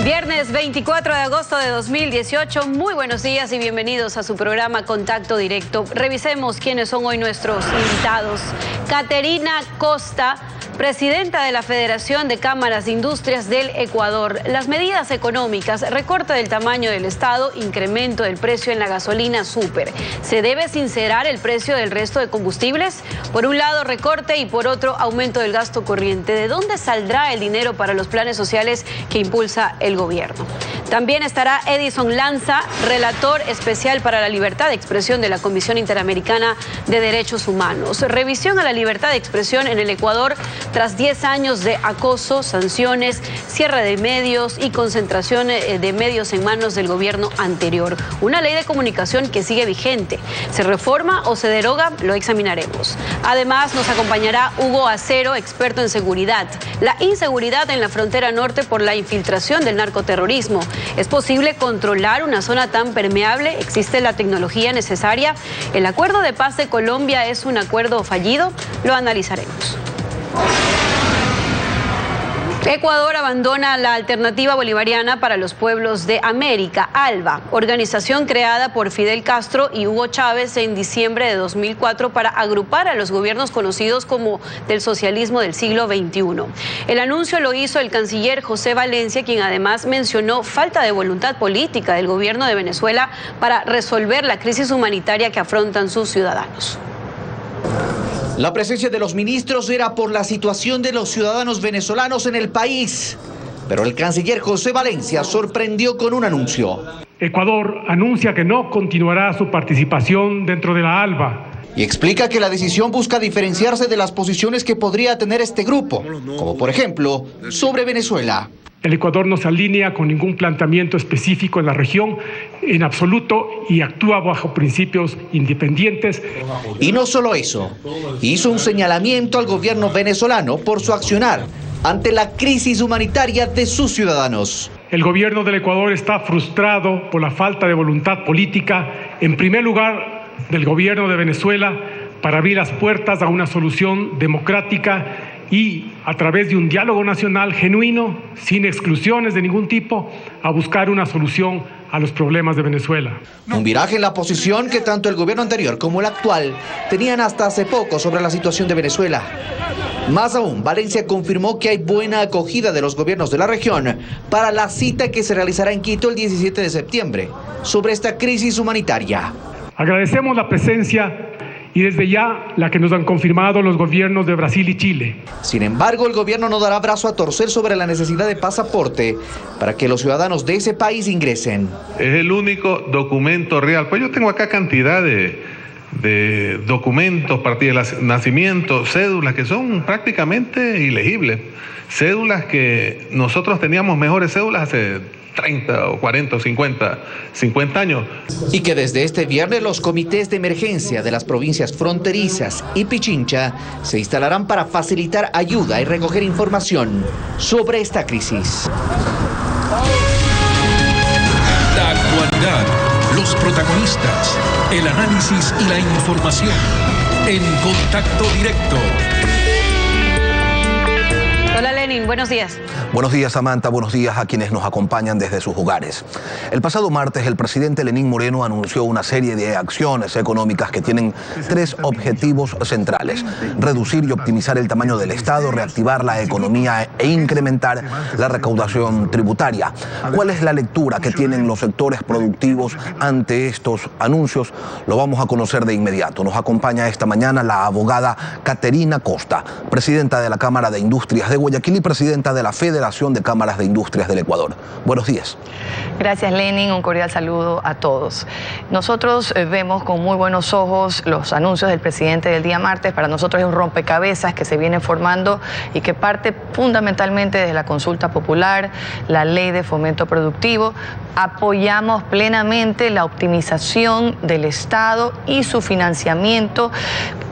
Viernes 24 de agosto de 2018, muy buenos días y bienvenidos a su programa Contacto Directo. Revisemos quiénes son hoy nuestros invitados. Caterina Costa, presidenta de la Federación de Cámaras de Industrias del Ecuador. Las medidas económicas, recorte del tamaño del Estado, incremento del precio en la gasolina súper. ¿Se debe sincerar el precio del resto de combustibles? Por un lado recorte y por otro aumento del gasto corriente. ¿De dónde saldrá el dinero para los planes sociales que impulsa el gobierno? También estará Edison Lanza, relator especial para la libertad de expresión de la Comisión Interamericana de Derechos Humanos. Revisión a la libertad de expresión en el Ecuador tras 10 años de acoso, sanciones, cierre de medios y concentración de medios en manos del gobierno anterior. Una ley de comunicación que sigue vigente. ¿Se reforma o se deroga? Lo examinaremos. Además, nos acompañará Hugo Acero, experto en seguridad. La inseguridad en la frontera norte por la infiltración del narcoterrorismo. ¿Es posible controlar una zona tan permeable? ¿Existe la tecnología necesaria? ¿El acuerdo de paz de Colombia es un acuerdo fallido? Lo analizaremos. Ecuador abandona la Alternativa Bolivariana para los Pueblos de América, ALBA, organización creada por Fidel Castro y Hugo Chávez en diciembre de 2004 para agrupar a los gobiernos conocidos como del socialismo del siglo XXI. El anuncio lo hizo el canciller José Valencia, quien además mencionó falta de voluntad política del gobierno de Venezuela para resolver la crisis humanitaria que afrontan sus ciudadanos. La presencia de los ministros era por la situación de los ciudadanos venezolanos en el país. Pero el canciller José Valencia sorprendió con un anuncio. Ecuador anuncia que no continuará su participación dentro de la ALBA. Y explica que la decisión busca diferenciarse de las posiciones que podría tener este grupo, como por ejemplo, sobre Venezuela. El Ecuador no se alinea con ningún planteamiento específico en la región, en absoluto, y actúa bajo principios independientes. Y no solo eso, hizo un señalamiento al gobierno venezolano por su accionar ante la crisis humanitaria de sus ciudadanos. El gobierno del Ecuador está frustrado por la falta de voluntad política, en primer lugar del gobierno de Venezuela, para abrir las puertas a una solución democrática y a través de un diálogo nacional genuino, sin exclusiones de ningún tipo, a buscar una solución a los problemas de Venezuela. Un viraje en la posición que tanto el gobierno anterior como el actual tenían hasta hace poco sobre la situación de Venezuela. Más aún, Valencia confirmó que hay buena acogida de los gobiernos de la región para la cita que se realizará en Quito el 17 de septiembre sobre esta crisis humanitaria. Agradecemos la presencia y desde ya la que nos han confirmado los gobiernos de Brasil y Chile. Sin embargo, el gobierno no dará brazo a torcer sobre la necesidad de pasaporte para que los ciudadanos de ese país ingresen. Es el único documento real. Pues yo tengo acá cantidad de documentos, partida de nacimiento, cédulas que son prácticamente ilegibles. Cédulas que nosotros teníamos mejores cédulas hace 30 o 40 o 50 años. Y que desde este viernes los comités de emergencia de las provincias fronterizas y Pichincha se instalarán para facilitar ayuda y recoger información sobre esta crisis. La actualidad, los protagonistas, el análisis y la información en Contacto Directo. Hola Lenin, buenos días. Buenos días Samantha, buenos días a quienes nos acompañan desde sus hogares. El pasado martes el presidente Lenín Moreno anunció una serie de acciones económicas que tienen 3 objetivos centrales: reducir y optimizar el tamaño del Estado, reactivar la economía e incrementar la recaudación tributaria. ¿Cuál es la lectura que tienen los sectores productivos ante estos anuncios? Lo vamos a conocer de inmediato. Nos acompaña esta mañana la abogada Caterina Costa, presidenta de la Cámara de Industrias de Guayaquil y presidenta de la Federación de Cámaras de Industrias del Ecuador. Buenos días. Gracias, Lenin. Un cordial saludo a todos. Nosotros vemos con muy buenos ojos los anuncios del presidente del día martes. Para nosotros es un rompecabezas que se viene formando y que parte fundamentalmente desde la consulta popular, la ley de fomento productivo. Apoyamos plenamente la optimización del Estado y su financiamiento,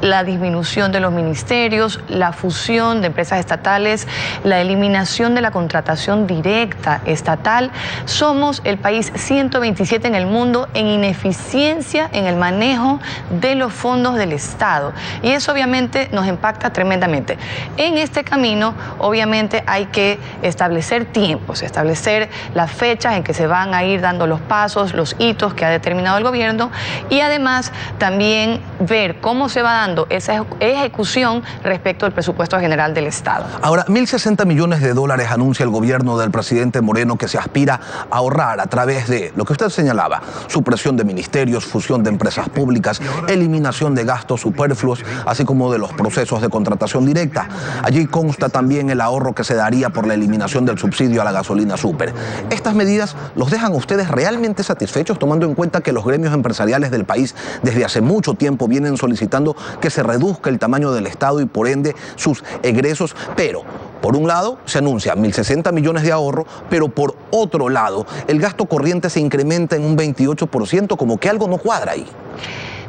la disminución de los ministerios, la fusión de empresas estatales la eliminación de la contratación directa estatal. Somos el país 127 en el mundo en ineficiencia en el manejo de los fondos del Estado. Y eso obviamente nos impacta tremendamente. En este camino, obviamente, hay que establecer tiempos, establecer las fechas en que se van a ir dando los pasos, los hitos que ha determinado el gobierno, y además también ver cómo se va dando esa ejecución respecto al presupuesto general del Estado. Ahora, 1.060 millones de dólares anuncia el gobierno del presidente Moreno, que se aspira a ahorrar a través de lo que usted señalaba: supresión de ministerios, fusión de empresas públicas, eliminación de gastos superfluos, así como de los procesos de contratación directa. Allí consta también el ahorro que se daría por la eliminación del subsidio a la gasolina súper. ¿Estas medidas los dejan a ustedes realmente satisfechos, tomando en cuenta que los gremios empresariales del país desde hace mucho tiempo vienen solicitando que se reduzca el tamaño del Estado y por ende sus egresos? Pero por un lado se anuncia 1.060 millones de ahorro, pero por otro lado el gasto corriente se incrementa en un 28%, como que algo no cuadra ahí.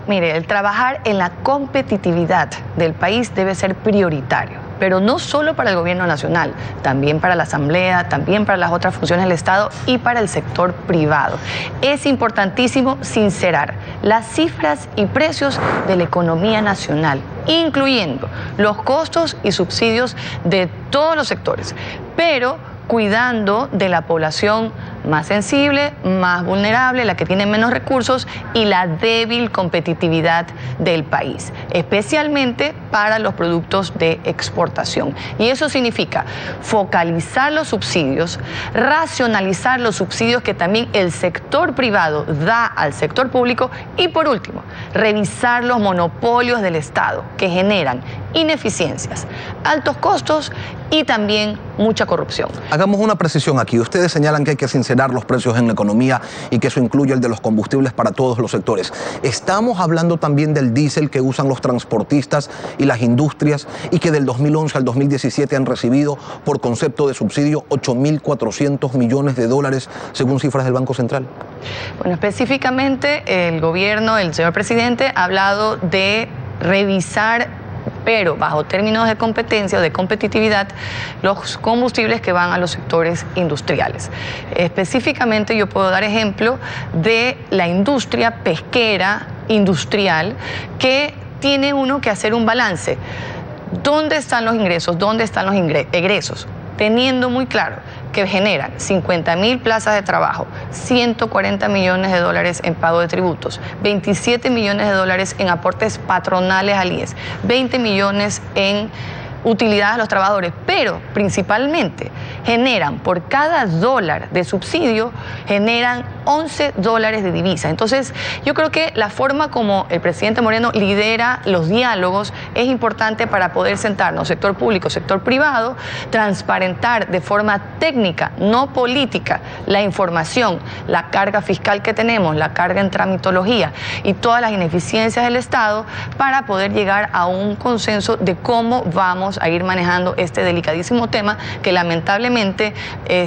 Mire, el trabajar en la competitividad del país debe ser prioritario, pero no solo para el gobierno nacional, también para la Asamblea, también para las otras funciones del Estado y para el sector privado. Es importantísimo sincerar las cifras y precios de la economía nacional, incluyendo los costos y subsidios de todos los sectores, pero cuidando de la población más sensible, más vulnerable, la que tiene menos recursos y la débil competitividad del país, especialmente para los productos de exportación. Y eso significa focalizar los subsidios, racionalizar los subsidios que también el sector privado da al sector público y, por último, revisar los monopolios del Estado que generan ineficiencias, altos costos y también mucha corrupción. Hagamos una precisión aquí. Ustedes señalan que hay que sincerar los precios en la economía y que eso incluye el de los combustibles para todos los sectores. Estamos hablando también del diésel que usan los transportistas y las industrias, y que del 2011 al 2017 han recibido por concepto de subsidio 8.400 millones de dólares, según cifras del Banco Central. Bueno, específicamente el gobierno, el señor presidente, ha hablado de revisar, pero bajo términos de competencia o de competitividad, los combustibles que van a los sectores industriales. Específicamente yo puedo dar ejemplo de la industria pesquera industrial, que tiene uno que hacer un balance. ¿Dónde están los ingresos? ¿Dónde están los egresos? Teniendo muy claro que generan 50.000 plazas de trabajo, 140 millones de dólares en pago de tributos, 27 millones de dólares en aportes patronales al IES, 20 millones en utilidades a los trabajadores, pero principalmente generan, por cada dólar de subsidio, generan 11 dólares de divisa. Entonces, yo creo que la forma como el presidente Moreno lidera los diálogos es importante para poder sentarnos, sector público, sector privado, transparentar de forma técnica, no política, la información, la carga fiscal que tenemos, la carga en tramitología y todas las ineficiencias del Estado, para poder llegar a un consenso de cómo vamos a ir manejando este delicadísimo tema que lamentablemente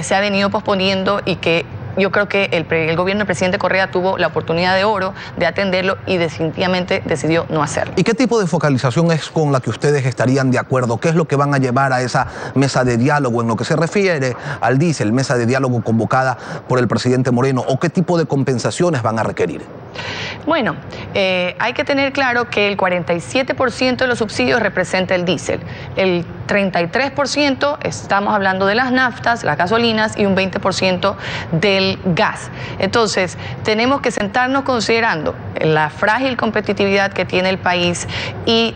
se ha venido posponiendo y que yo creo que el gobierno del presidente Correa tuvo la oportunidad de oro de atenderlo y definitivamente decidió no hacerlo. ¿Y qué tipo de focalización es con la que ustedes estarían de acuerdo? ¿Qué es lo que van a llevar a esa mesa de diálogo en lo que se refiere al diésel, mesa de diálogo convocada por el presidente Moreno? ¿O qué tipo de compensaciones van a requerir? Bueno, hay que tener claro que el 47% de los subsidios representa el diésel. El 33% estamos hablando de las naftas, las gasolinas, y un 20% del gas. Entonces, tenemos que sentarnos considerando la frágil competitividad que tiene el país y,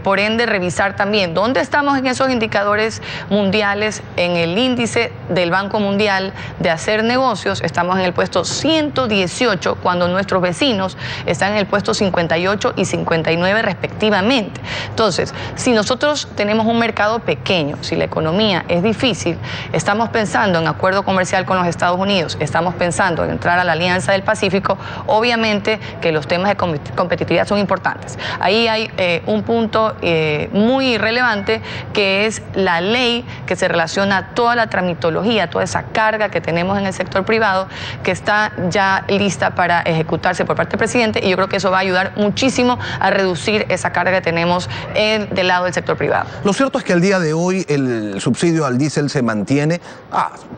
por ende, revisar también dónde estamos en esos indicadores mundiales. En el índice del Banco Mundial de hacer negocios estamos en el puesto 118, cuando nuestros vecinos están en el puesto 58 y 59 respectivamente. Entonces, si nosotros tenemos un mercado pequeño, si la economía es difícil, estamos pensando en acuerdo comercial con los Estados Unidos, estamos pensando en entrar a la Alianza del Pacífico, obviamente que los temas de competitividad son importantes. Ahí hay un punto muy relevante, que es la ley que se relaciona a toda la tramitología, toda esa carga que tenemos en el sector privado, que está ya lista para ejecutarse por parte del presidente, y yo creo que eso va a ayudar muchísimo a reducir esa carga que tenemos del lado del sector privado. Lo cierto es que al día de hoy el subsidio al diésel se mantiene.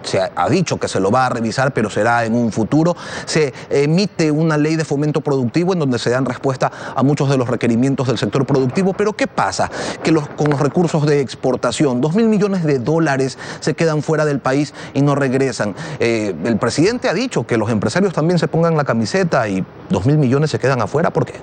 Se ha dicho que se lo va a revisar, pero será en un futuro. Se emite una ley de fomento productivo en donde se dan respuesta a muchos de los requerimientos del sector productivo. Pero ¿qué pasa? Que con los recursos de exportación, 2.000 millones de dólares se quedan fuera del país y no regresan. El presidente ha dicho que los empresarios también se pongan la camiseta y 2.000 millones se quedan afuera. ¿Por qué?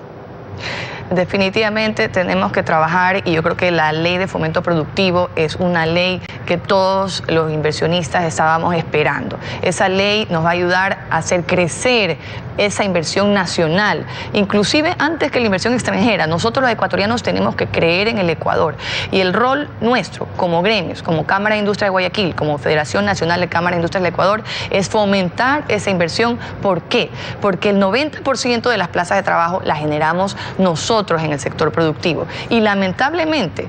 Definitivamente tenemos que trabajar, y yo creo que la ley de fomento productivo es una ley que todos los inversionistas estábamos esperando. Esa ley nos va a ayudar a hacer crecer esa inversión nacional, inclusive antes que la inversión extranjera. Nosotros los ecuatorianos tenemos que creer en el Ecuador, y el rol nuestro como gremios, como Cámara de Industria de Guayaquil, como Federación Nacional de Cámara de Industria del Ecuador, es fomentar esa inversión. ¿Por qué? Porque el 90% de las plazas de trabajo las generamos nosotros en el sector productivo, y lamentablemente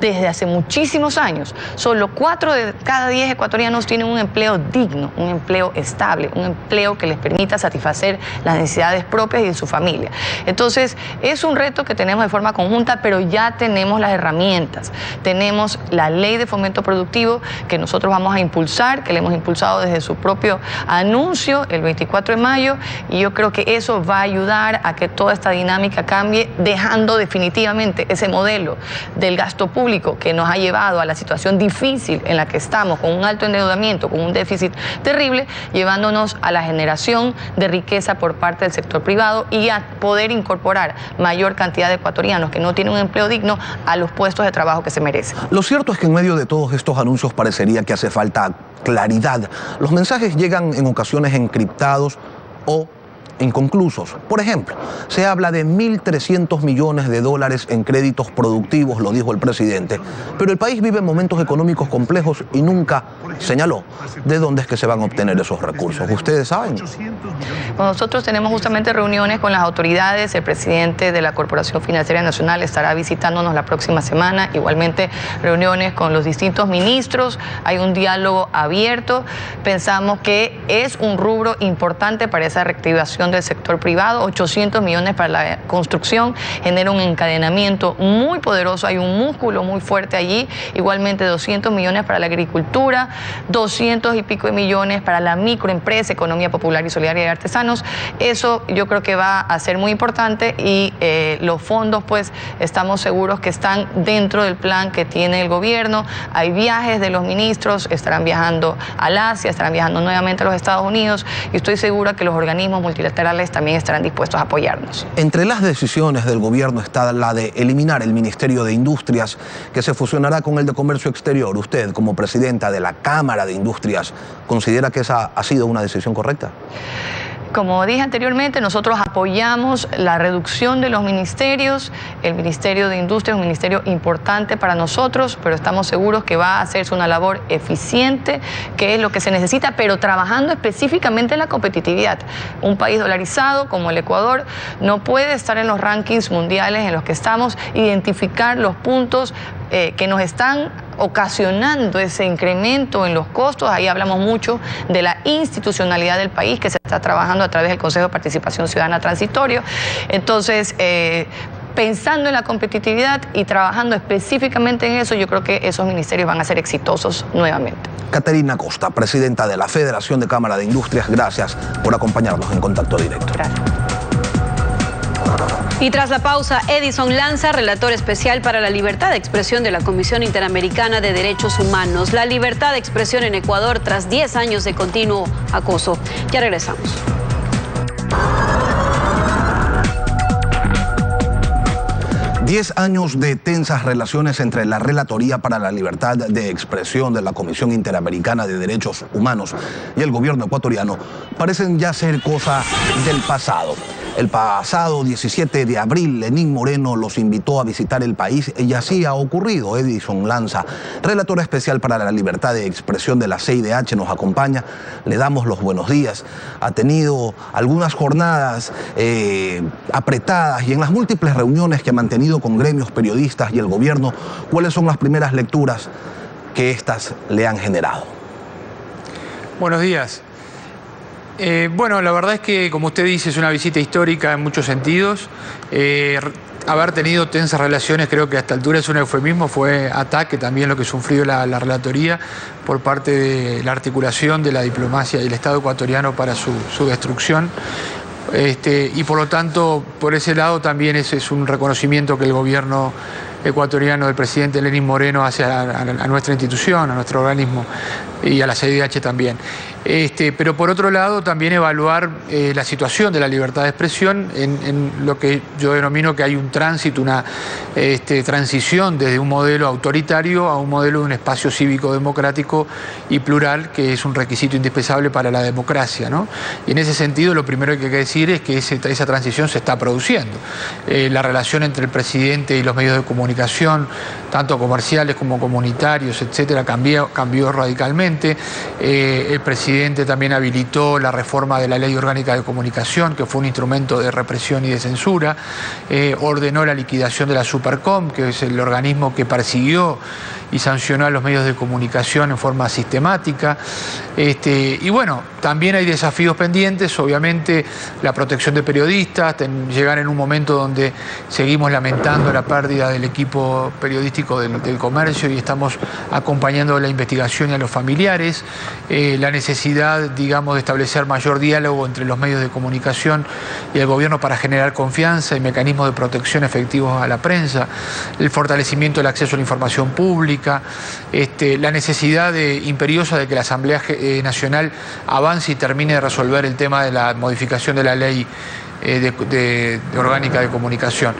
desde hace muchísimos años solo 4 de cada 10 ecuatorianos tienen un empleo digno, un empleo estable, un empleo que les permita satisfacer las necesidades propias y de su familia. Entonces es un reto que tenemos de forma conjunta, pero ya tenemos las herramientas. Tenemos la ley de fomento productivo que nosotros vamos a impulsar, que le hemos impulsado desde su propio anuncio el 24 de mayo, y yo creo que eso va a ayudar a que toda esta dinámica cambie, dejando definitivamente ese modelo del gasto público que nos ha llevado a la situación difícil en la que estamos, con un alto endeudamiento, con un déficit terrible, llevándonos a la generación de riqueza por parte del sector privado y a poder incorporar mayor cantidad de ecuatorianos que no tienen un empleo digno a los puestos de trabajo que se merecen. Lo cierto es que en medio de todos estos anuncios parecería que hace falta claridad. Los mensajes llegan en ocasiones encriptados o inconclusos. Por ejemplo, se habla de 1.300 millones de dólares en créditos productivos, lo dijo el presidente, pero el país vive momentos económicos complejos y nunca señaló de dónde es que se van a obtener esos recursos. ¿Ustedes saben? Nosotros tenemos justamente reuniones con las autoridades. El presidente de la Corporación Financiera Nacional estará visitándonos la próxima semana, igualmente reuniones con los distintos ministros. Hay un diálogo abierto. Pensamos que es un rubro importante para esa reactivación del sector privado. 800 millones para la construcción genera un encadenamiento muy poderoso, hay un músculo muy fuerte allí. Igualmente 200 millones para la agricultura, 200 y pico de millones para la microempresa, economía popular y solidaria de artesanos. Eso yo creo que va a ser muy importante, y los fondos pues estamos seguros que están dentro del plan que tiene el gobierno. Hay viajes de los ministros, estarán viajando al Asia, estarán viajando nuevamente a los Estados Unidos, y estoy segura que los organismos multilaterales también estarán dispuestos a apoyarnos. Entre las decisiones del gobierno está la de eliminar el Ministerio de Industrias, que se fusionará con el de Comercio Exterior. Usted, como presidenta de la Cámara de Industrias, ¿considera que esa ha sido una decisión correcta? Como dije anteriormente, nosotros apoyamos la reducción de los ministerios. El Ministerio de Industria es un ministerio importante para nosotros, pero estamos seguros que va a hacerse una labor eficiente, que es lo que se necesita, pero trabajando específicamente en la competitividad. Un país dolarizado como el Ecuador no puede estar en los rankings mundiales en los que estamos, identificar los puntos que nos están ocasionando ese incremento en los costos. Ahí hablamos mucho de la institucionalidad del país, que se está trabajando a través del Consejo de Participación Ciudadana Transitorio. Entonces, pensando en la competitividad y trabajando específicamente en eso, yo creo que esos ministerios van a ser exitosos nuevamente. Caterina Costa, presidenta de la Federación de Cámara de Industrias, gracias por acompañarnos en Contacto Directo. Gracias. Y tras la pausa, Edison Lanza, relator especial para la libertad de expresión de la Comisión Interamericana de Derechos Humanos. La libertad de expresión en Ecuador tras 10 años de continuo acoso. Ya regresamos. Diez años de tensas relaciones entre la Relatoría para la Libertad de Expresión de la Comisión Interamericana de Derechos Humanos y el gobierno ecuatoriano parecen ya ser cosa del pasado. El pasado 17 de abril, Lenín Moreno los invitó a visitar el país y así ha ocurrido. Edison Lanza, relator especial para la libertad de expresión de la CIDH, nos acompaña. Le damos los buenos días. Ha tenido algunas jornadas apretadas y en las múltiples reuniones que ha mantenido con gremios, periodistas y el gobierno, ¿cuáles son las primeras lecturas que éstas le han generado? Buenos días. Bueno, la verdad es que, como usted dice, es una visita histórica en muchos sentidos. Haber tenido tensas relaciones, creo que a esta altura es un eufemismo, fue ataque también lo que sufrió la relatoría por parte de la articulación de la diplomacia y el Estado ecuatoriano para su destrucción. Y por lo tanto, por ese lado también es un reconocimiento que el gobierno ecuatoriano del presidente Lenín Moreno hace a nuestra institución, a nuestro organismo y a la CIDH también. Pero por otro lado también evaluar la situación de la libertad de expresión en lo que yo denomino que hay un tránsito, una transición desde un modelo autoritario a un modelo de un espacio cívico democrático y plural, que es un requisito indispensable para la democracia, ¿no? Y en ese sentido lo primero que hay que decir es que esa transición se está produciendo. La relación entre el presidente y los medios de comunicación, tanto comerciales como comunitarios, etcétera, cambió radicalmente. El presidente también habilitó la reforma de la Ley Orgánica de Comunicación, que fue un instrumento de represión y de censura. Ordenó la liquidación de la Supercom, que es el organismo que persiguió y sancionó a los medios de comunicación en forma sistemática. Y bueno, también hay desafíos pendientes, obviamente la protección de periodistas, llegar en un momento donde seguimos lamentando la pérdida del equipo periodístico del comercio y estamos acompañando la investigación y a los familiares, la necesidad, digamos, de establecer mayor diálogo entre los medios de comunicación y el gobierno para generar confianza y mecanismos de protección efectivos a la prensa, el fortalecimiento del acceso a la información pública, la necesidad imperiosa de que la Asamblea Nacional avance y termine de resolver el tema de la modificación de la Ley Orgánica de Comunicación.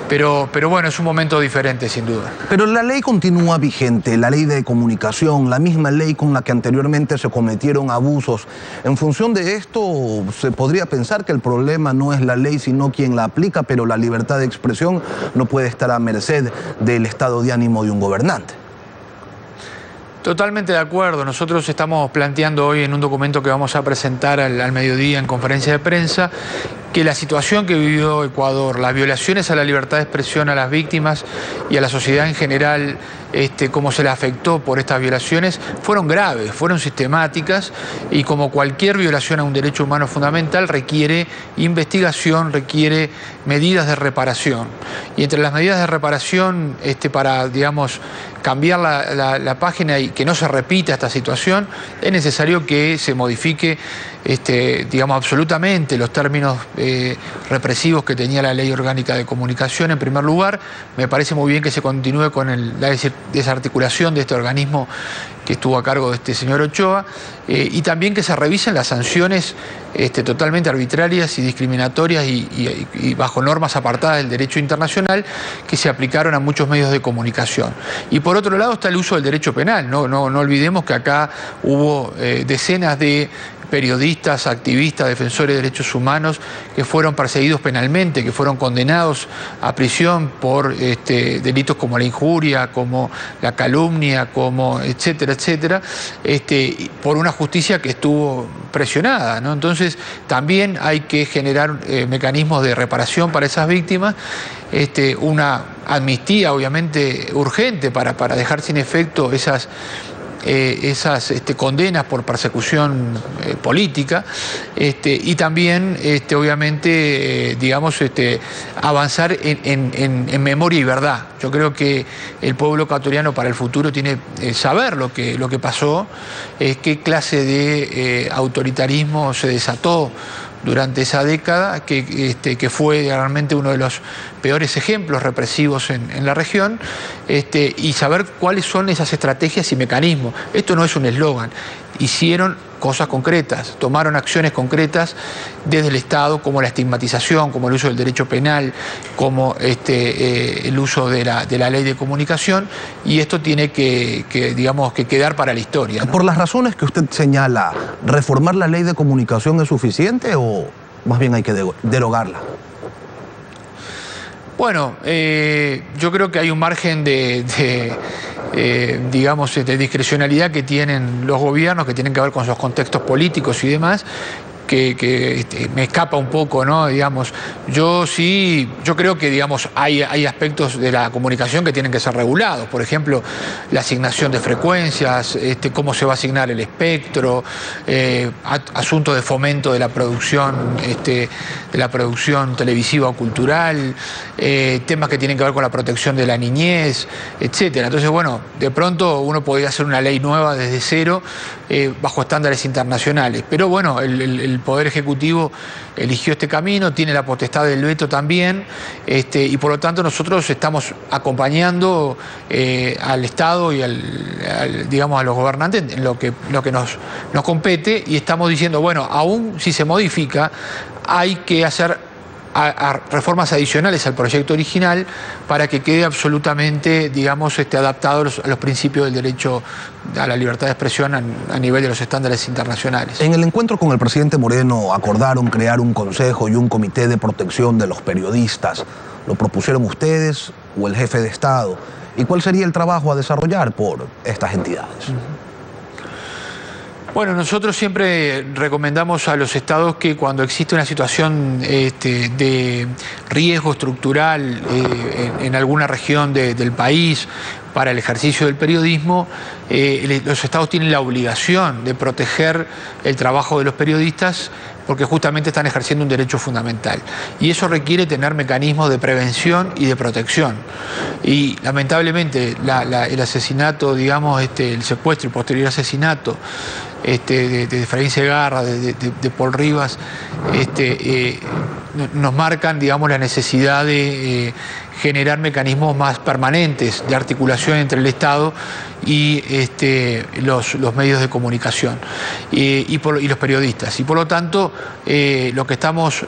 Pero bueno, es un momento diferente, sin duda. Pero la ley continúa vigente, la ley de comunicación, la misma ley con la que anteriormente se cometieron abusos. En función de esto, se podría pensar que el problema no es la ley, sino quien la aplica, pero la libertad de expresión no puede estar a merced del estado de ánimo de un gobernante. Totalmente de acuerdo. Nosotros estamos planteando hoy en un documento que vamos a presentar al mediodía en conferencia de prensa que la situación que vivió Ecuador, las violaciones a la libertad de expresión a las víctimas y a la sociedad en general, cómo se le afectó por estas violaciones, fueron graves, fueron sistemáticas y como cualquier violación a un derecho humano fundamental requiere investigación, requiere medidas de reparación. Y entre las medidas de reparación para, digamos, cambiar la página y que no se repita esta situación, es necesario que se modifique, digamos, absolutamente los términos represivos que tenía la Ley Orgánica de Comunicación. En primer lugar, me parece muy bien que se continúe con la desarticulación de este organismo que estuvo a cargo de este señor Ochoa, y también que se revisen las sanciones totalmente arbitrarias y discriminatorias y bajo normas apartadas del derecho internacional que se aplicaron a muchos medios de comunicación. Y por otro lado está el uso del derecho penal. No olvidemos que acá hubo decenas de periodistas, activistas, defensores de derechos humanos que fueron perseguidos penalmente, que fueron condenados a prisión por delitos como la injuria, como la calumnia, como etcétera, etcétera, por una justicia que estuvo presionada, ¿no? Entonces también hay que generar mecanismos de reparación para esas víctimas, una amnistía obviamente urgente para dejar sin efecto esas condenas por persecución política, y también obviamente digamos avanzar en memoria y verdad. Yo creo que el pueblo ecuatoriano para el futuro tiene saber lo que pasó, qué clase de autoritarismo se desató durante esa década, que fue realmente uno de los peores ejemplos represivos en la región, y saber cuáles son esas estrategias y mecanismos. Esto no es un eslogan. Hicieron cosas concretas, tomaron acciones concretas desde el Estado, como la estigmatización, como el uso del derecho penal, como el uso de la ley de comunicación, y esto tiene que quedar para la historia, ¿no? Por las razones que usted señala, ¿reformar la ley de comunicación es suficiente o más bien hay que derogarla? Bueno, yo creo que hay un margen de discrecionalidad que tienen los gobiernos, que tienen que ver con sus contextos políticos y demás, me escapa un poco, ¿no? Digamos, yo creo que, digamos, hay aspectos de la comunicación que tienen que ser regulados. Por ejemplo, la asignación de frecuencias, cómo se va a asignar el espectro, asuntos de fomento de la producción, televisiva o cultural, temas que tienen que ver con la protección de la niñez, etcétera. Entonces, bueno, de pronto uno podría hacer una ley nueva desde cero, bajo estándares internacionales. Pero bueno, el Poder Ejecutivo eligió este camino, tiene la potestad del veto también, y por lo tanto nosotros estamos acompañando al Estado y digamos, a los gobernantes en lo que nos compete, y estamos diciendo, bueno, aún si se modifica, hay que hacer reformas adicionales al proyecto original para que quede absolutamente, digamos, adaptado a los principios del derecho a la libertad de expresión a nivel de los estándares internacionales. En el encuentro con el presidente Moreno acordaron crear un consejo y un comité de protección de los periodistas. ¿Lo propusieron ustedes o el jefe de Estado? ¿Y cuál sería el trabajo a desarrollar por estas entidades? Bueno, nosotros siempre recomendamos a los estados que cuando existe una situación de riesgo estructural en alguna región del país para el ejercicio del periodismo, los estados tienen la obligación de proteger el trabajo de los periodistas, porque justamente están ejerciendo un derecho fundamental. Y eso requiere tener mecanismos de prevención y de protección. Y lamentablemente el asesinato, digamos, el secuestro y posterior asesinato de Efraín Segarra, de Paul Rivas, nos marcan, digamos, la necesidad de generar mecanismos más permanentes de articulación entre el Estado y los medios de comunicación y los periodistas. Y por lo tanto, lo que estamos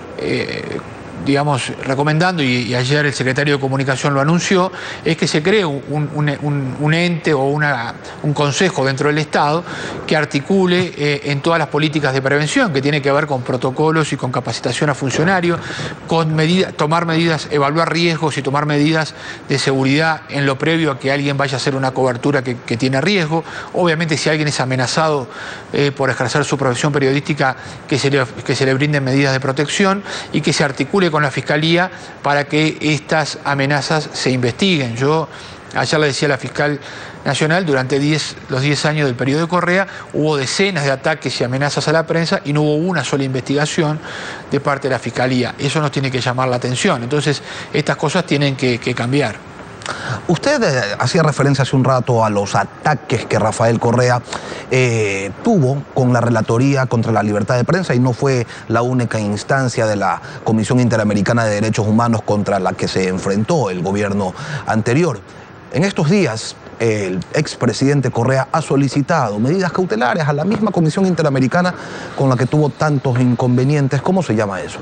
digamos, recomendando, y ayer el secretario de Comunicación lo anunció, es que se cree un ente o un consejo dentro del Estado que articule en todas las políticas de prevención, que tiene que ver con protocolos y con capacitación a funcionarios, con tomar medidas, evaluar riesgos y tomar medidas de seguridad en lo previo a que alguien vaya a hacer una cobertura que tiene riesgo. Obviamente, si alguien es amenazado por ejercer su profesión periodística, que se le brinden medidas de protección y que se articule con la Fiscalía para que estas amenazas se investiguen. Yo ayer le decía a la fiscal nacional, durante los 10 años del periodo de Correa hubo decenas de ataques y amenazas a la prensa y no hubo una sola investigación de parte de la Fiscalía. Eso nos tiene que llamar la atención. Entonces, estas cosas tienen que cambiar. Usted hacía referencia hace un rato a los ataques que Rafael Correa tuvo con la Relatoría contra la Libertad de Prensa, y no fue la única instancia de la Comisión Interamericana de Derechos Humanos contra la que se enfrentó el gobierno anterior. En estos días, el expresidente Correa ha solicitado medidas cautelares a la misma Comisión Interamericana con la que tuvo tantos inconvenientes. ¿Cómo se llama eso?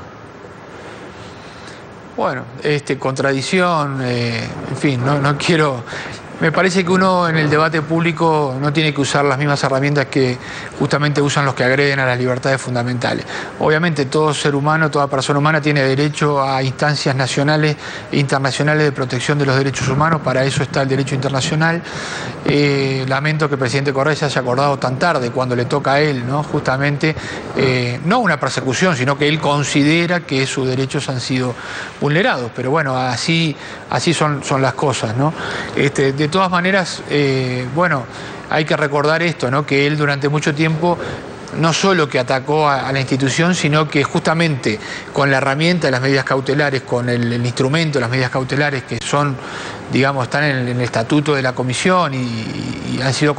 Bueno, contradicción, en fin, no quiero... Me parece que uno en el debate público no tiene que usar las mismas herramientas que justamente usan los que agreden a las libertades fundamentales. Obviamente todo ser humano, toda persona humana tiene derecho a instancias nacionales e internacionales de protección de los derechos humanos. Para eso está el derecho internacional. Lamento que el presidente Correa se haya acordado tan tarde, cuando le toca a él, ¿no? Justamente, no una persecución, sino que él considera que sus derechos han sido vulnerados. Pero bueno, así son las cosas, ¿no? De todas maneras, bueno, hay que recordar esto, ¿no? Que él durante mucho tiempo no solo que atacó a la institución, sino que justamente con la herramienta de las medidas cautelares, con el instrumento de las medidas cautelares, que son, digamos, están en el estatuto de la comisión y han sido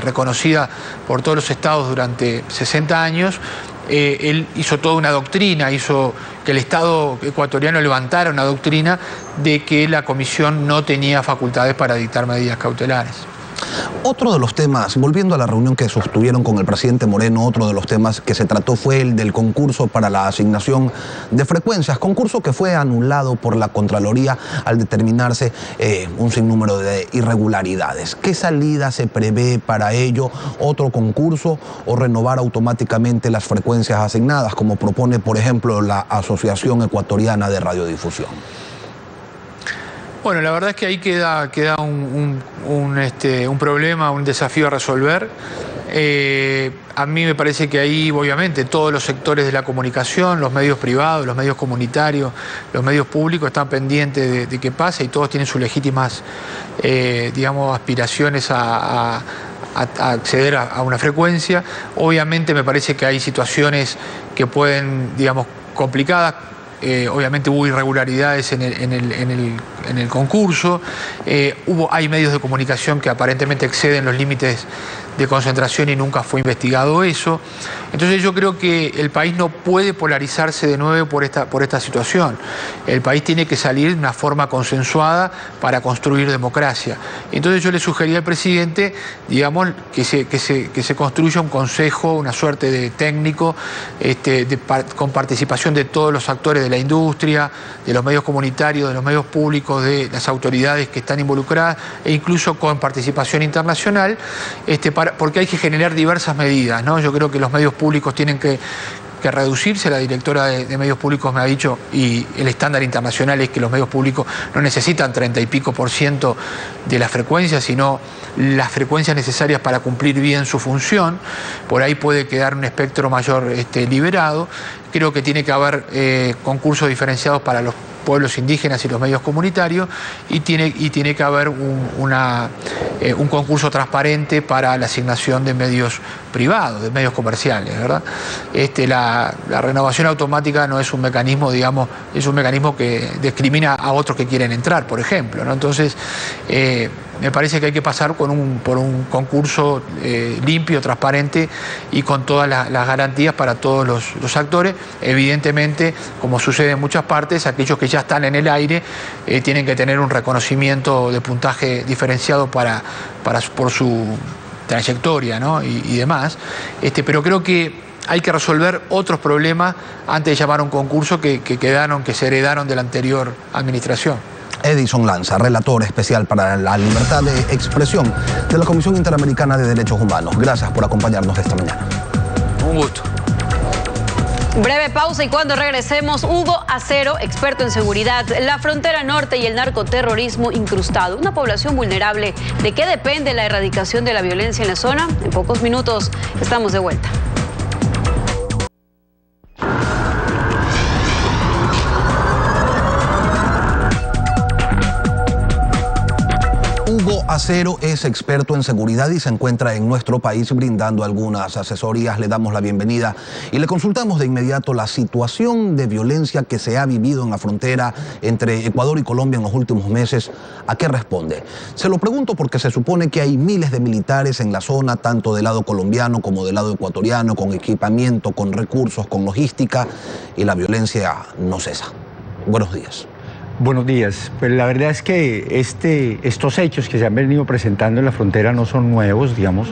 reconocidas por todos los estados durante 60 años, él hizo toda una doctrina, hizo que el Estado ecuatoriano levantara una doctrina de que la comisión no tenía facultades para dictar medidas cautelares. Otro de los temas, volviendo a la reunión que sostuvieron con el presidente Moreno, otro de los temas que se trató fue el del concurso para la asignación de frecuencias, concurso que fue anulado por la Contraloría al determinarse un sinnúmero de irregularidades. ¿Qué salida se prevé para ello? ¿Otro concurso o renovar automáticamente las frecuencias asignadas, como propone, por ejemplo, la Asociación Ecuatoriana de Radiodifusión? Bueno, la verdad es que ahí queda un problema, un desafío a resolver. A mí me parece que ahí, obviamente, todos los sectores de la comunicación, los medios privados, los medios comunitarios, los medios públicos están pendientes de qué pasa y todos tienen sus legítimas, digamos, aspiraciones a acceder a una frecuencia. Obviamente me parece que hay situaciones que pueden, digamos, complicadas. Obviamente hubo irregularidades en el concurso, hay medios de comunicación que aparentemente exceden los límites de concentración y nunca fue investigado eso. Entonces yo creo que el país no puede polarizarse de nuevo por esta situación. El país tiene que salir de una forma consensuada para construir democracia. Entonces yo le sugería al presidente, digamos, que se construya un consejo, una suerte de técnico, con participación de todos los actores de la industria, de los medios comunitarios, de los medios públicos, de las autoridades que están involucradas e incluso con participación internacional, porque hay que generar diversas medidas, ¿no? Yo creo que los medios públicos tienen que reducirse. La directora de medios públicos me ha dicho, y el estándar internacional es que los medios públicos no necesitan 30 y pico % de la frecuencia, sino las frecuencias necesarias para cumplir bien su función. Por ahí puede quedar un espectro mayor liberado. Creo que tiene que haber concursos diferenciados para los pueblos indígenas y los medios comunitarios, y tiene que haber un concurso transparente para la asignación de medios privados, de medios comerciales, ¿verdad? La renovación automática no es un mecanismo, digamos, es un mecanismo que discrimina a otros que quieren entrar, por ejemplo, ¿no? Entonces, me parece que hay que pasar por un concurso limpio, transparente y con todas las garantías para todos los actores. Evidentemente, como sucede en muchas partes, aquellos que ya están en el aire tienen que tener un reconocimiento de puntaje diferenciado por su trayectoria, ¿no? y demás. Pero creo que hay que resolver otros problemas antes de llamar a un concurso que se heredaron de la anterior administración. Edison Lanza, relator especial para la libertad de expresión de la Comisión Interamericana de Derechos Humanos. Gracias por acompañarnos esta mañana. Un gusto. Breve pausa y cuando regresemos, Hugo Acero, experto en seguridad, la frontera norte y el narcoterrorismo incrustado. Una población vulnerable. ¿De qué depende la erradicación de la violencia en la zona? En pocos minutos estamos de vuelta. Hugo Acero es experto en seguridad y se encuentra en nuestro país brindando algunas asesorías. Le damos la bienvenida y le consultamos de inmediato la situación de violencia que se ha vivido en la frontera entre Ecuador y Colombia en los últimos meses. ¿A qué responde? Se lo pregunto porque se supone que hay miles de militares en la zona, tanto del lado colombiano como del lado ecuatoriano, con equipamiento, con recursos, con logística, y la violencia no cesa. Buenos días. Buenos días. Pues la verdad es que estos hechos que se han venido presentando en la frontera no son nuevos, digamos.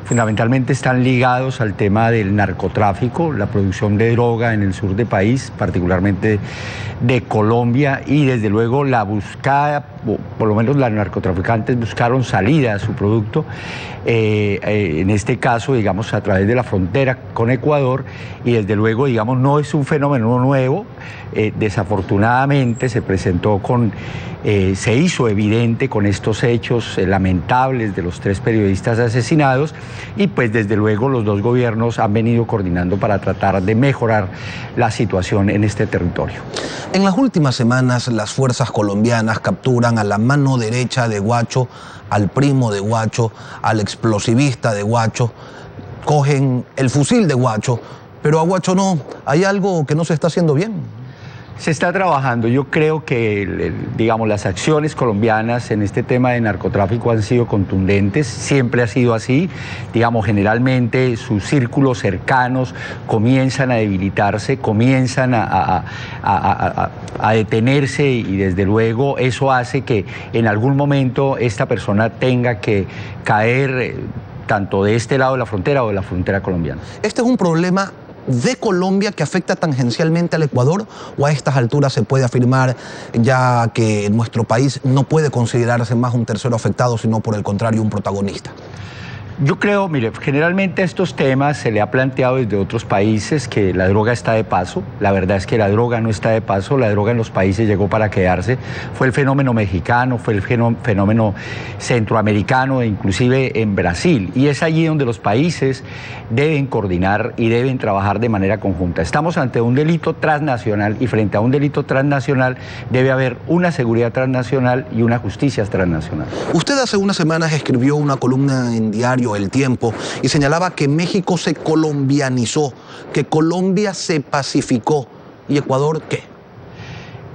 Fundamentalmente están ligados al tema del narcotráfico, la producción de droga en el sur del país, particularmente de Colombia, y desde luego la buscada, por lo menos los narcotraficantes buscaron salida a su producto, en este caso, digamos, a través de la frontera con Ecuador, y desde luego, digamos, no es un fenómeno nuevo. Desafortunadamente se presentó se hizo evidente con estos hechos lamentables de los 3 periodistas asesinados, y pues desde luego los 2 gobiernos han venido coordinando para tratar de mejorar la situación en este territorio. En las últimas semanas las fuerzas colombianas capturan a la mano derecha de Guacho, al primo de Guacho, al explosivista de Guacho, cogen el fusil de Guacho, pero a Guacho no. ¿Hay algo que no se está haciendo bien? Se está trabajando. Yo creo que, digamos, las acciones colombianas en este tema de narcotráfico han sido contundentes, siempre ha sido así. Digamos, generalmente sus círculos cercanos comienzan a debilitarse, comienzan a detenerse, y desde luego eso hace que en algún momento esta persona tenga que caer tanto de este lado de la frontera o de la frontera colombiana. Este es un problema de Colombia que afecta tangencialmente al Ecuador, o a estas alturas se puede afirmar ya que nuestro país no puede considerarse más un tercero afectado, sino por el contrario un protagonista? Yo creo, mire, generalmente a estos temas se le ha planteado desde otros países que la droga está de paso. La verdad es que la droga no está de paso, la droga en los países llegó para quedarse. Fue el fenómeno mexicano, fue el fenómeno centroamericano e inclusive en Brasil. Y es allí donde los países deben coordinar y deben trabajar de manera conjunta. Estamos ante un delito transnacional y frente a un delito transnacional debe haber una seguridad transnacional y una justicia transnacional. Usted hace unas semanas escribió una columna en diario El Tiempo y señalaba que México se colombianizó, que Colombia se pacificó. ¿Y Ecuador qué?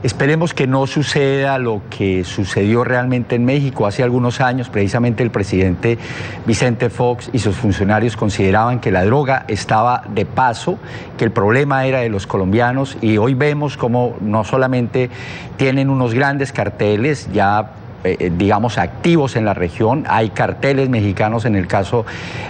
Esperemos que no suceda lo que sucedió realmente en México. Hace algunos años, precisamente el presidente Vicente Fox y sus funcionarios consideraban que la droga estaba de paso, que el problema era de los colombianos, y hoy vemos cómo no solamente tienen unos grandes carteles ya digamos, activos en la región. Hay carteles mexicanos en el caso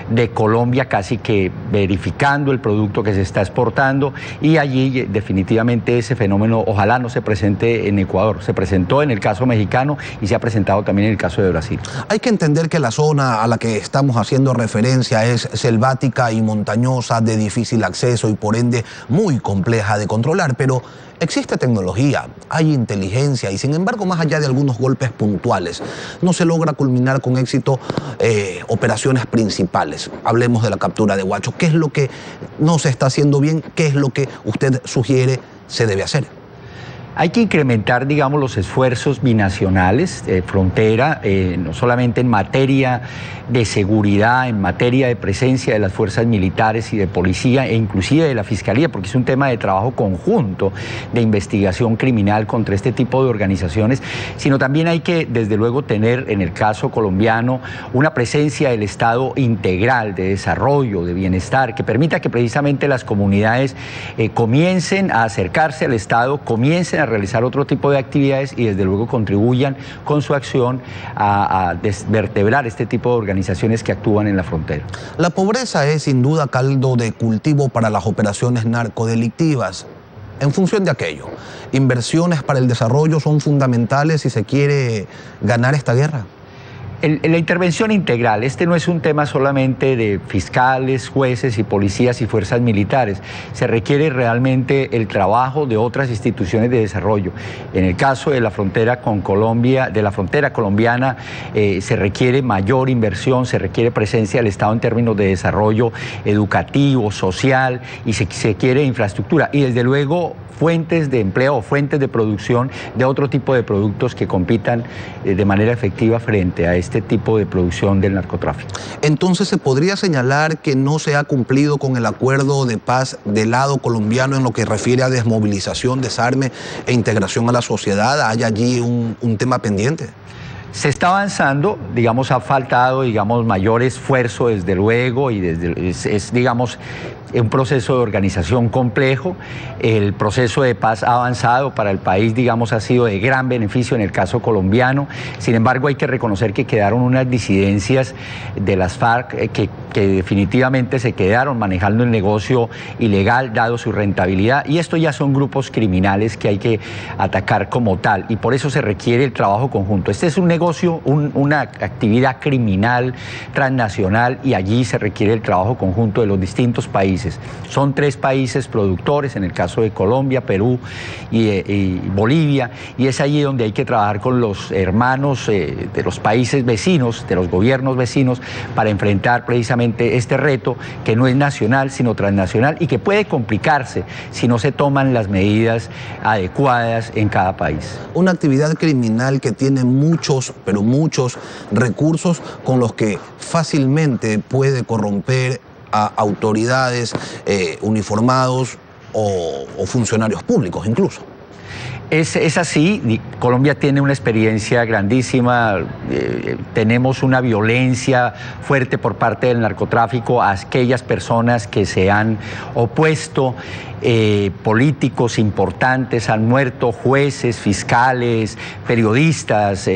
de Colombia, casi que verificando el producto que se está exportando, y allí definitivamente ese fenómeno ojalá no se presente en Ecuador. Se presentó en el caso mexicano y se ha presentado también en el caso de Brasil. Hay que entender que la zona a la que estamos haciendo referencia es selvática y montañosa, de difícil acceso y por ende muy compleja de controlar, pero existe tecnología, hay inteligencia y sin embargo, más allá de algunos golpes puntuales, no se logra culminar con éxito operaciones principales. Hablemos de la captura de Huacho. ¿Qué es lo que no se está haciendo bien? ¿Qué es lo que usted sugiere se debe hacer? Hay que incrementar, digamos, los esfuerzos binacionales de frontera, no solamente en materia de seguridad, en materia de presencia de las fuerzas militares y de policía e inclusive de la Fiscalía, porque es un tema de trabajo conjunto de investigación criminal contra este tipo de organizaciones, sino también hay que, desde luego, tener, en el caso colombiano, una presencia del Estado integral, de desarrollo, de bienestar, que permita que precisamente las comunidades comiencen a acercarse al Estado, comiencen a realizar otro tipo de actividades y desde luego contribuyan con su acción a desvertebrar este tipo de organizaciones que actúan en la frontera. La pobreza es sin duda caldo de cultivo para las operaciones narcodelictivas. En función de aquello, inversiones para el desarrollo son fundamentales si se quiere ganar esta guerra. La intervención integral, este no es un tema solamente de fiscales, jueces y policías y fuerzas militares. Se requiere realmente el trabajo de otras instituciones de desarrollo. En el caso de la frontera con Colombia, de la frontera colombiana, se requiere mayor inversión, se requiere presencia del Estado en términos de desarrollo educativo, social, y se quiere infraestructura. Y desde luego fuentes de empleo o fuentes de producción de otro tipo de productos que compitan de manera efectiva frente a este tipo de producción del narcotráfico. Entonces, ¿se podría señalar que no se ha cumplido con el acuerdo de paz del lado colombiano en lo que refiere a desmovilización, desarme e integración a la sociedad? ¿Hay allí un tema pendiente? Se está avanzando, digamos, ha faltado, digamos, mayor esfuerzo desde luego y es digamos, un proceso de organización complejo. El proceso de paz ha avanzado para el país, digamos, ha sido de gran beneficio en el caso colombiano. Sin embargo, hay que reconocer que quedaron unas disidencias de las FARC que definitivamente se quedaron manejando el negocio ilegal dado su rentabilidad, y esto ya son grupos criminales que hay que atacar como tal, y por eso se requiere el trabajo conjunto. Este es un negocio, una actividad criminal transnacional, y allí se requiere el trabajo conjunto de los distintos países. Son 3 países productores, en el caso de Colombia, Perú y Bolivia, y es allí donde hay que trabajar con los hermanos de los países vecinos, de los gobiernos vecinos, para enfrentar precisamente este reto que no es nacional sino transnacional y que puede complicarse si no se toman las medidas adecuadas en cada país. Una actividad criminal que tiene muchos, pero muchos recursos con los que fácilmente puede corromper a autoridades, uniformados o funcionarios públicos incluso. Es así, Colombia tiene una experiencia grandísima, tenemos una violencia fuerte por parte del narcotráfico a aquellas personas que se han opuesto, políticos importantes han muerto, jueces, fiscales, periodistas,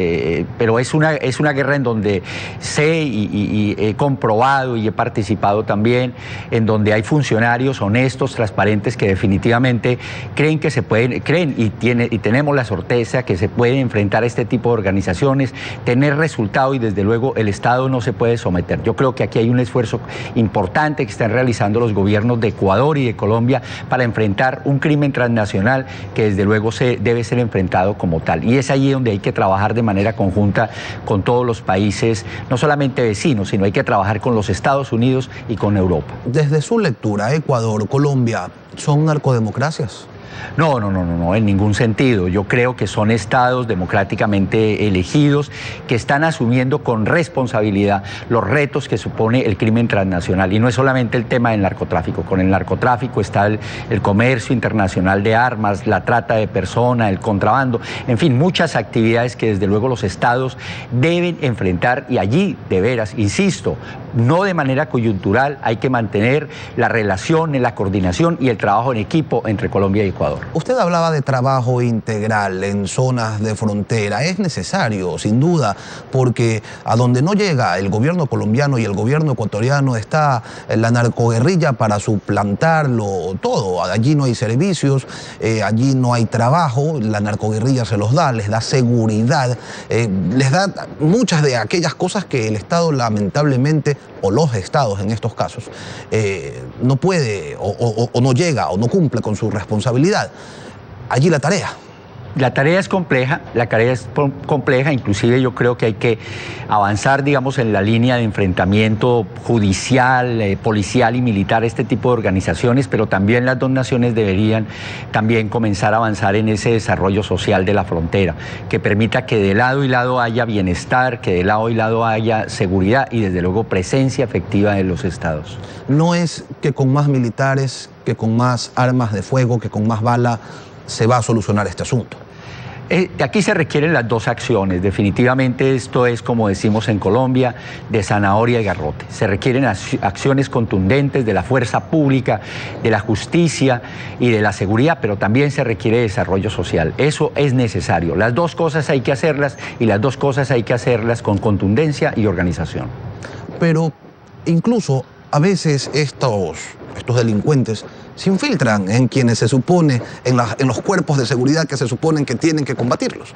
pero es una guerra en donde sé y he comprobado y he participado también, en donde hay funcionarios honestos, transparentes, que definitivamente creen que se pueden, creen y tienen tenemos la certeza que se puede enfrentar a este tipo de organizaciones, tener resultado y desde luego el Estado no se puede someter. Yo creo que aquí hay un esfuerzo importante que están realizando los gobiernos de Ecuador y de Colombia para enfrentar un crimen transnacional que desde luego debe ser enfrentado como tal. Y es allí donde hay que trabajar de manera conjunta con todos los países, no solamente vecinos, sino hay que trabajar con los Estados Unidos y con Europa. Desde su lectura, Ecuador, Colombia, ¿son narcodemocracias? No, en ningún sentido. Yo creo que son estados democráticamente elegidos que están asumiendo con responsabilidad los retos que supone el crimen transnacional. Y no es solamente el tema del narcotráfico. Con el narcotráfico está el comercio internacional de armas, la trata de personas, el contrabando, en fin, muchas actividades que desde luego los estados deben enfrentar y allí, de veras, insisto, no de manera coyuntural, hay que mantener la relación, la coordinación y el trabajo en equipo entre Colombia y Ecuador. Usted hablaba de trabajo integral en zonas de frontera. Es necesario, sin duda, porque a donde no llega el gobierno colombiano y el gobierno ecuatoriano está la narcoguerrilla para suplantarlo todo. Allí no hay servicios, allí no hay trabajo, la narcoguerrilla se los da, les da seguridad, les da muchas de aquellas cosas que el Estado lamentablemente, o los estados en estos casos, no puede o no llega o no cumple con su responsabilidad. Allí la tarea. La tarea es compleja, inclusive yo creo que hay que avanzar, digamos, en la línea de enfrentamiento judicial, policial y militar, este tipo de organizaciones, pero también las dos naciones deberían también comenzar a avanzar en ese desarrollo social de la frontera, que permita que de lado y lado haya bienestar, que de lado y lado haya seguridad y desde luego presencia efectiva de los estados. No es que con más militares, que con más armas de fuego, que con más bala se va a solucionar este asunto. Aquí se requieren las dos acciones. Definitivamente esto es, como decimos en Colombia, de zanahoria y garrote. Se requieren acciones contundentes de la fuerza pública, de la justicia y de la seguridad, pero también se requiere desarrollo social. Eso es necesario. Las dos cosas hay que hacerlas y las dos cosas hay que hacerlas con contundencia y organización. Pero incluso a veces estos delincuentes se infiltran en quienes se supone, en los cuerpos de seguridad que se suponen que tienen que combatirlos.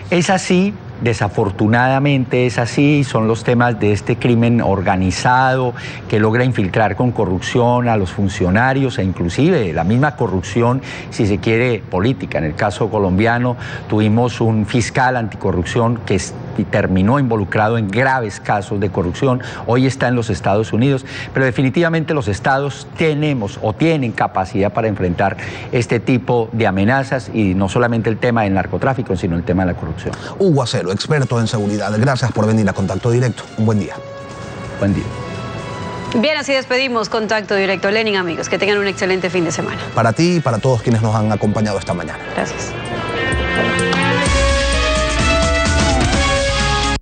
Es así, desafortunadamente es así, son los temas de este crimen organizado que logra infiltrar con corrupción a los funcionarios e inclusive la misma corrupción, si se quiere, política. En el caso colombiano tuvimos un fiscal anticorrupción que terminó involucrado en graves casos de corrupción, hoy está en los Estados Unidos, pero definitivamente los estados tenemos o tienen capacidad para enfrentar este tipo de amenazas y no solamente el tema del narcotráfico, sino el tema de la corrupción. Hugo Acero, experto en seguridad. Gracias por venir a Contacto Directo. Un buen día. Buen día. Bien, así despedimos Contacto Directo. Lenin, amigos, que tengan un excelente fin de semana. Para ti y para todos quienes nos han acompañado esta mañana. Gracias.